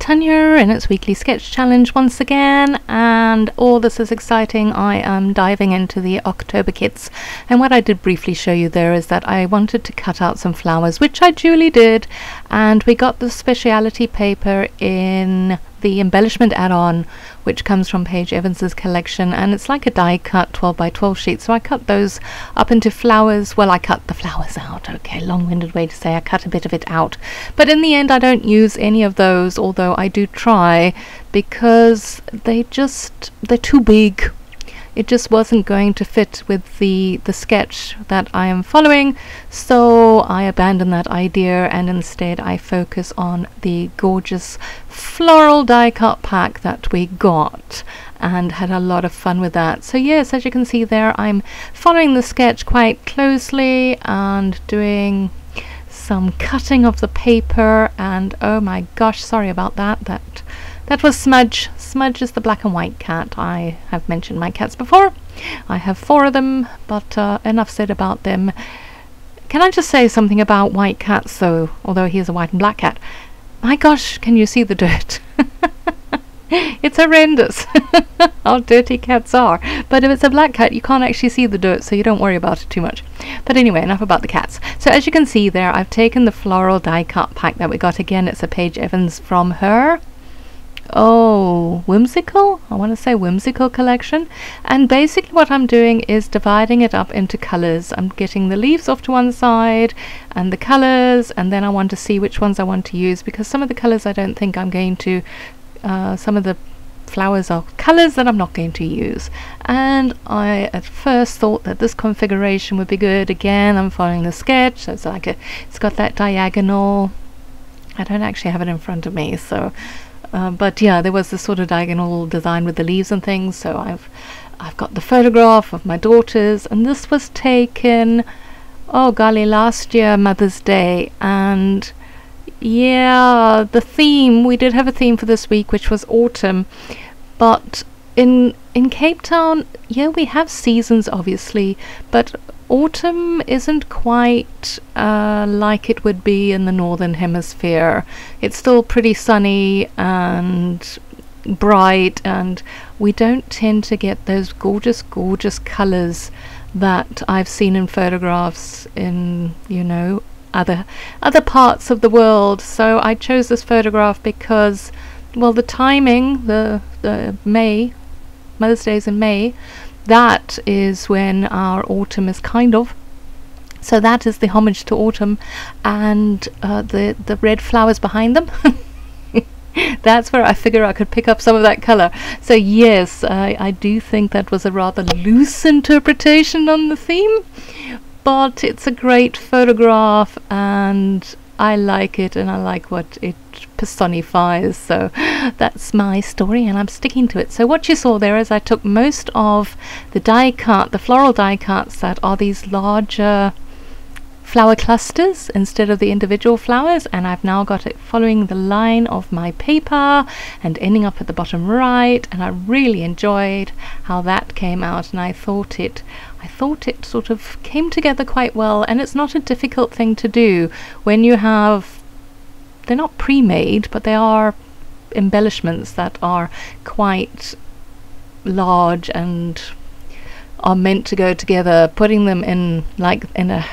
Tanya in its weekly sketch challenge once again, and all this is exciting. I am diving into the October kits, and what I did briefly show you there is that I wanted to cut out some flowers, which I duly did, and we got the speciality paper in the embellishment add-on, which comes from Paige Evans's collection, and it's like a die cut 12 by 12 sheet. So I cut those up into flowers. Well, I cut the flowers out. Okay, long-winded way to say I cut a bit of it out, but in the end I don't use any of those, although I do try, because they're too big. It just wasn't going to fit with the sketch that I am following, so I abandoned that idea and instead I focus on the gorgeous floral die cut pack that we got and had a lot of fun with that. So yes, as you can see there, I'm following the sketch quite closely and doing some cutting of the paper, and oh my gosh, sorry about that. That was Smudge. Smudge is the black and white cat. I have mentioned my cats before. I have 4 of them, but enough said about them. Can I just say something about white cats though, although he is a white and black cat? My gosh, can you see the dirt? It's horrendous how dirty cats are. But if it's a black cat, you can't actually see the dirt, so you don't worry about it too much. But anyway, enough about the cats. So as you can see there, I've taken the floral die cut pack that we got. Again, it's a Paige Evans from her whimsical, I want to say whimsical collection, and basically what I'm doing is dividing it up into colors. I'm getting the leaves off to one side and the colors, and then I want to see which ones I want to use, because some of the colors I don't think I'm going to some of the flowers are colors that I'm not going to use, and I at first thought that this configuration would be good. Again, I'm following the sketch, so it's got that diagonal. I don't actually have it in front of me, so but yeah, there was this sort of diagonal design with the leaves and things. So I've got the photograph of my daughters, and this was taken, oh golly, last year, Mother's Day. And yeah, the theme, we did have a theme for this week, which was autumn, but in Cape Town, yeah, we have seasons obviously, but autumn isn't quite like it would be in the northern hemisphere. It's still pretty sunny and bright, and we don't tend to get those gorgeous colors that I've seen in photographs in, you know, other parts of the world. So I chose this photograph because, well, the timing, the May, Mother's Day is in May. That is when our autumn is kind of. So that is the homage to autumn, and the red flowers behind them. That's where I figure I could pick up some of that color. So yes, I do think that was a rather loose interpretation on the theme, but it's a great photograph and I like it, and I like what it personifies. So that's my story and I'm sticking to it. So what you saw there is I took most of the die cut, the floral die cuts that are these larger flower clusters instead of the individual flowers, and I've now got it following the line of my paper and ending up at the bottom right, and I really enjoyed how that came out, and I thought it sort of came together quite well. And it's not a difficult thing to do when you have, they're not pre-made, but they are embellishments that are quite large and are meant to go together. Putting them in like in an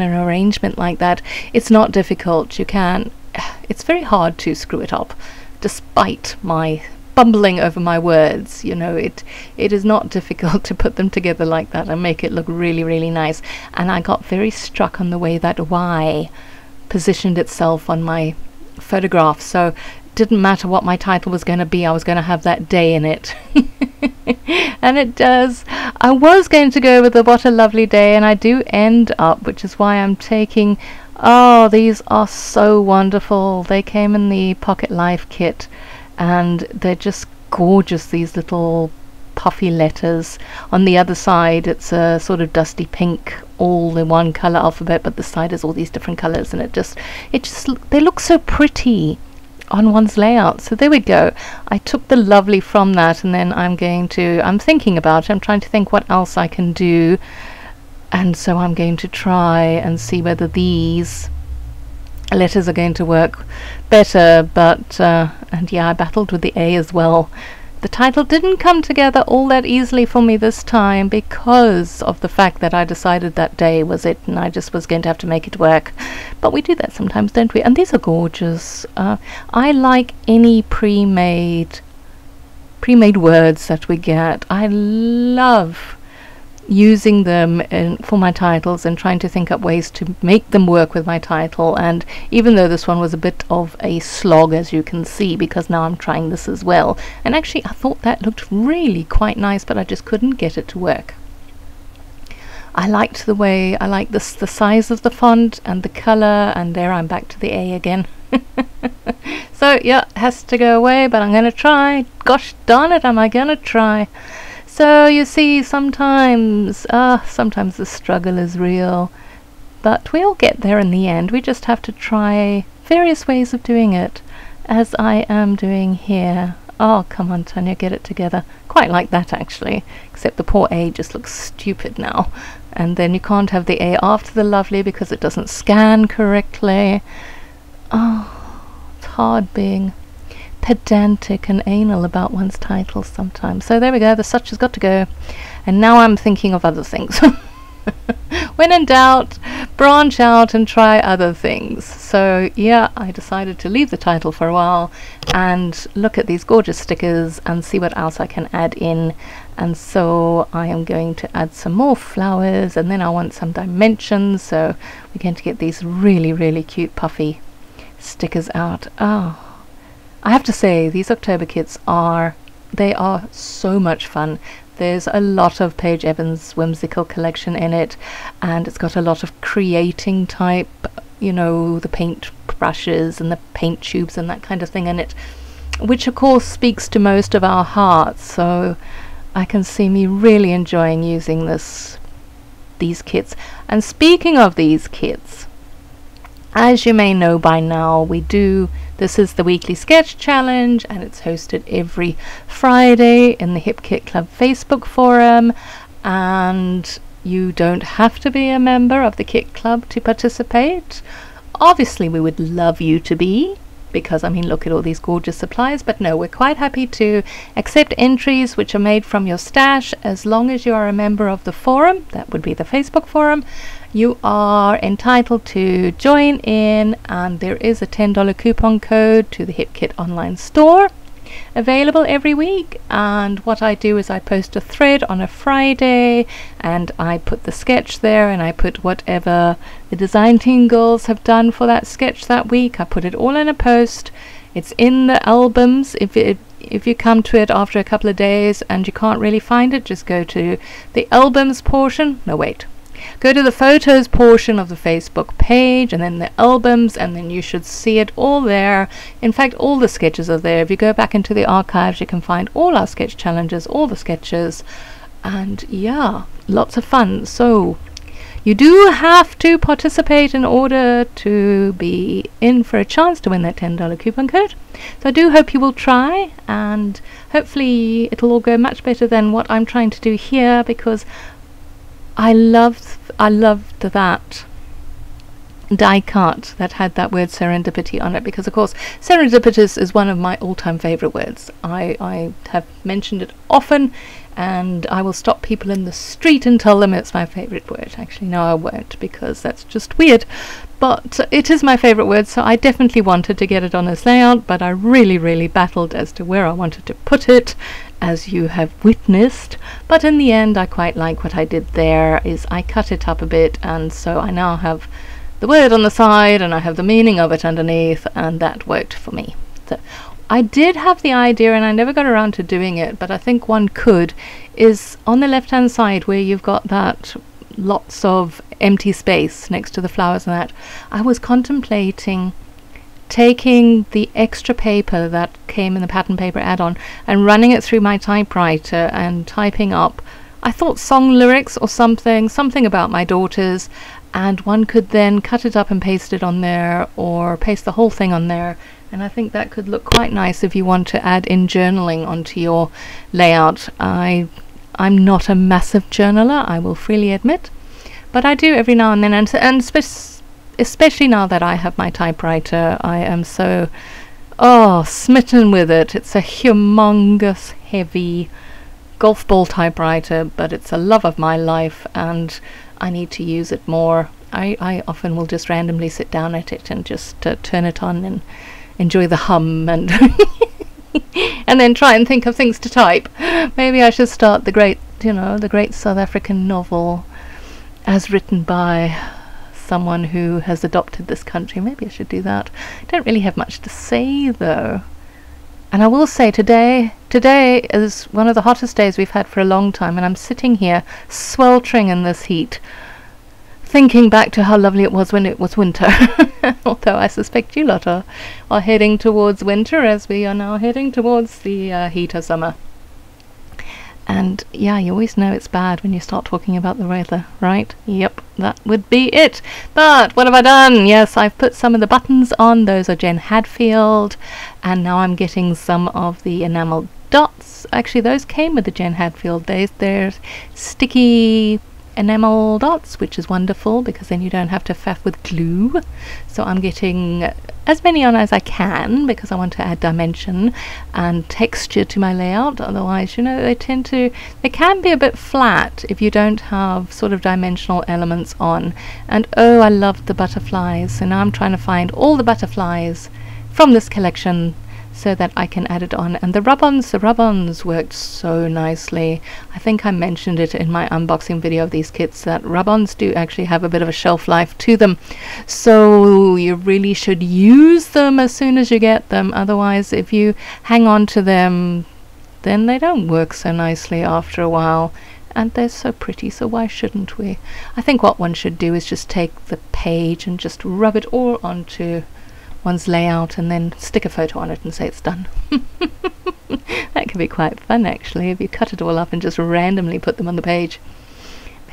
arrangement like that, it's not difficult. It's very hard to screw it up, despite my bumbling over my words. You know, it is not difficult to put them together like that and make it look really nice. And I got very struck on the way that Y positioned itself on my photograph, so it didn't matter what my title was going to be, I was going to have that day in it. And it does. I was going to go with the What a Lovely Day, and I do end up, which is why I'm taking, oh, these are so wonderful. They came in the Pocket Life kit and they're just gorgeous, these little puffy letters. On the other side it's a sort of dusty pink, all in one color alphabet, but the side is all these different colors, and they look so pretty on one's layout. So there we go. I took the lovely from that, and then I'm thinking about it. I'm trying to think what else I can do, and so I'm going to try and see whether these letters are going to work better, but and yeah, I battled with the A as well. The title didn't come together all that easily for me this time because of the fact that I decided that day was it and I just was going to have to make it work. But we do that sometimes, don't we? And these are gorgeous. I like any pre-made words that we get. I love using them for my titles and trying to think up ways to make them work with my title. And even though this one was a bit of a slog, as you can see, because now I'm trying this as well, and actually I thought that looked really quite nice, but I just couldn't get it to work. I liked the way, I like the size of the font and the color, and there I'm back to the A again. So yeah, has to go away, but I'm gonna try. Gosh darn it, am I gonna try. So you see, sometimes the struggle is real, but we'll get there in the end. We just have to try various ways of doing it, as I am doing here. Oh, come on, Tanya, get it together. Quite like that, actually, except the poor A just looks stupid now. And then you can't have the A after the lovely because it doesn't scan correctly. Oh, it's hard being pedantic and anal about one's titles sometimes. So there we go, the such has got to go, and now I'm thinking of other things. When in doubt, branch out and try other things. So yeah, I decided to leave the title for a while and look at these gorgeous stickers and see what else I can add in. And so I am going to add some more flowers, and then I want some dimensions, so we're going to get these really cute puffy stickers out. Oh, I have to say, these October kits are so much fun. There's a lot of Paige Evans' whimsical collection in it, and it's got a lot of creating type, you know, the paint brushes and the paint tubes and that kind of thing in it, which of course speaks to most of our hearts. So I can see me really enjoying using these kits. And speaking of these kits, as you may know by now, this is the weekly sketch challenge, and it's hosted every Friday in the Hip Kit Club Facebook forum, and you don't have to be a member of the Kit Club to participate. Obviously we would love you to be, because I mean, look at all these gorgeous supplies, but no, we're quite happy to accept entries which are made from your stash as long as you are a member of the forum. That would be the Facebook forum. You are entitled to join in, and there is a $10 coupon code to the HipKit online store available every week. And what I do is I post a thread on a Friday, and I put the sketch there, and I put whatever the design team girls have done for that sketch that week. I put it all in a post. It's in the albums. If you come to it after a couple of days and you can't really find it, just go to the albums portion. No, wait. Go to the photos portion of the Facebook page, and then the albums, and then you should see it all there. In fact, all the sketches are there. If you go back into the archives, you can find all our sketch challenges, all the sketches, and yeah, lots of fun. So you do have to participate in order to be in for a chance to win that $10 coupon code. So I do hope you will try, and hopefully it'll all go much better than what I'm trying to do here, because I loved that die cut that had that word serendipity on it, because of course serendipitous is one of my all-time favorite words. I have mentioned it often, and I will stop people in the street and tell them it's my favorite word. Actually, no, I won't, because that's just weird, but it is my favorite word. So I definitely wanted to get it on this layout, but I really battled as to where I wanted to put it, as you have witnessed. But in the end, I quite like what I did there. Is I cut it up a bit, and so I now have the word on the side and I have the meaning of it underneath, and that worked for me. So I did have the idea, and I never got around to doing it, but I think one could, is on the left hand side where you've got that lots of empty space next to the flowers and that, I was contemplating taking the extra paper that came in the pattern paper add-on and running it through my typewriter and typing up, I thought, song lyrics or something about my daughters, and one could then cut it up and paste it on there, or paste the whole thing on there, and I think that could look quite nice if you want to add in journaling onto your layout. I'm not a massive journaler, I will freely admit, but I do every now and then, and especially now that I have my typewriter. I am so smitten with it. It's a humongous, heavy golf ball typewriter, but it's a love of my life and I need to use it more. I often will just randomly sit down at it and just turn it on and enjoy the hum and and then try and think of things to type. Maybe I should start the great South African novel as written by someone who has adopted this country. Maybe I should do that. I don't really have much to say though. And I will say today is one of the hottest days we've had for a long time, and I'm sitting here sweltering in this heat, thinking back to how lovely it was when it was winter. Although I suspect you lot are heading towards winter, as we are now heading towards the heat of summer. And yeah, you always know it's bad when you start talking about the weather, right? Yep, that would be it. But what have I done? Yes, I've put some of the buttons on. Those are Jen Hadfield. And now I'm getting some of the enamel dots. Actually, those came with the Jen Hadfield. They're sticky enamel dots, which is wonderful because then you don't have to faff with glue. So I'm getting as many on as I can because I want to add dimension and texture to my layout. Otherwise, they can be a bit flat if you don't have sort of dimensional elements on. And oh, I love the butterflies. So now I'm trying to find all the butterflies from this collection so that I can add it on. And the rub-ons worked so nicely. I think I mentioned it in my unboxing video of these kits that rub-ons do actually have a bit of a shelf life to them, so you really should use them as soon as you get them. Otherwise, if you hang on to them, then they don't work so nicely after a while. And they're so pretty, so why shouldn't we? I think what one should do is just take the page and just rub it all onto one's layout and then stick a photo on it and say it's done. That can be quite fun actually, if you cut it all up and just randomly put them on the page.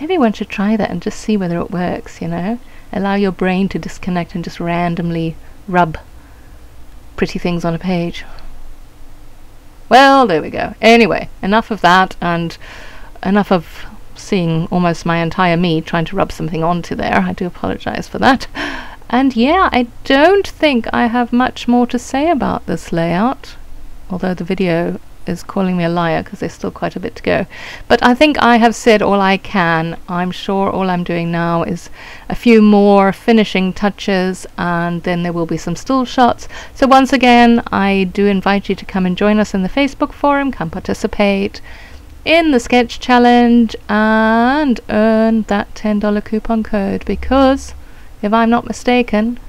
Maybe one should try that and just see whether it works, Allow your brain to disconnect and just randomly rub pretty things on a page. Well, there we go. Anyway, enough of that and enough of seeing almost my entire me trying to rub something onto there. I do apologize for that. And yeah, I don't think I have much more to say about this layout, although the video is calling me a liar because there's still quite a bit to go. But I think I have said all I can. I'm sure all I'm doing now is a few more finishing touches and then there will be some still shots. So once again, I do invite you to come and join us in the Facebook forum, come participate in the sketch challenge and earn that $10 coupon code, because if I'm not mistaken,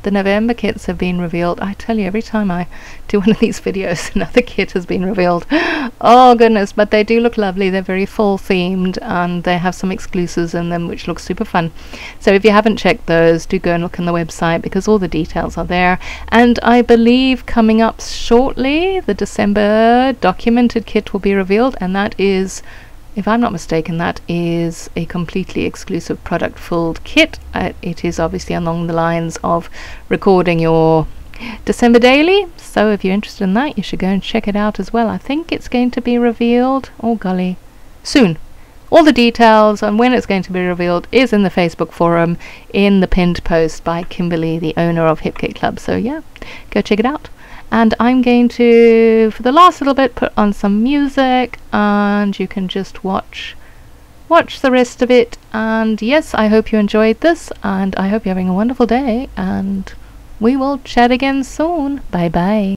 the November kits have been revealed. I tell you, every time I do one of these videos, another kit has been revealed. Oh goodness, but they do look lovely. They're very fall themed and they have some exclusives in them which look super fun. So if you haven't checked those, do go and look on the website because all the details are there. And I believe coming up shortly, the December documented kit will be revealed, and that is, if I'm not mistaken, that is a completely exclusive product filled kit. It is obviously along the lines of recording your December daily, so if you're interested in that, you should go and check it out as well. I think it's going to be revealed, oh golly, soon. All the details on when it's going to be revealed is in the Facebook forum in the pinned post by Kimberly, the owner of Hip Kit Club. So yeah, go check it out. And I'm going to, for the last little bit, put on some music and you can just watch the rest of it. And yes, I hope you enjoyed this and I hope you're having a wonderful day and we will chat again soon. Bye bye.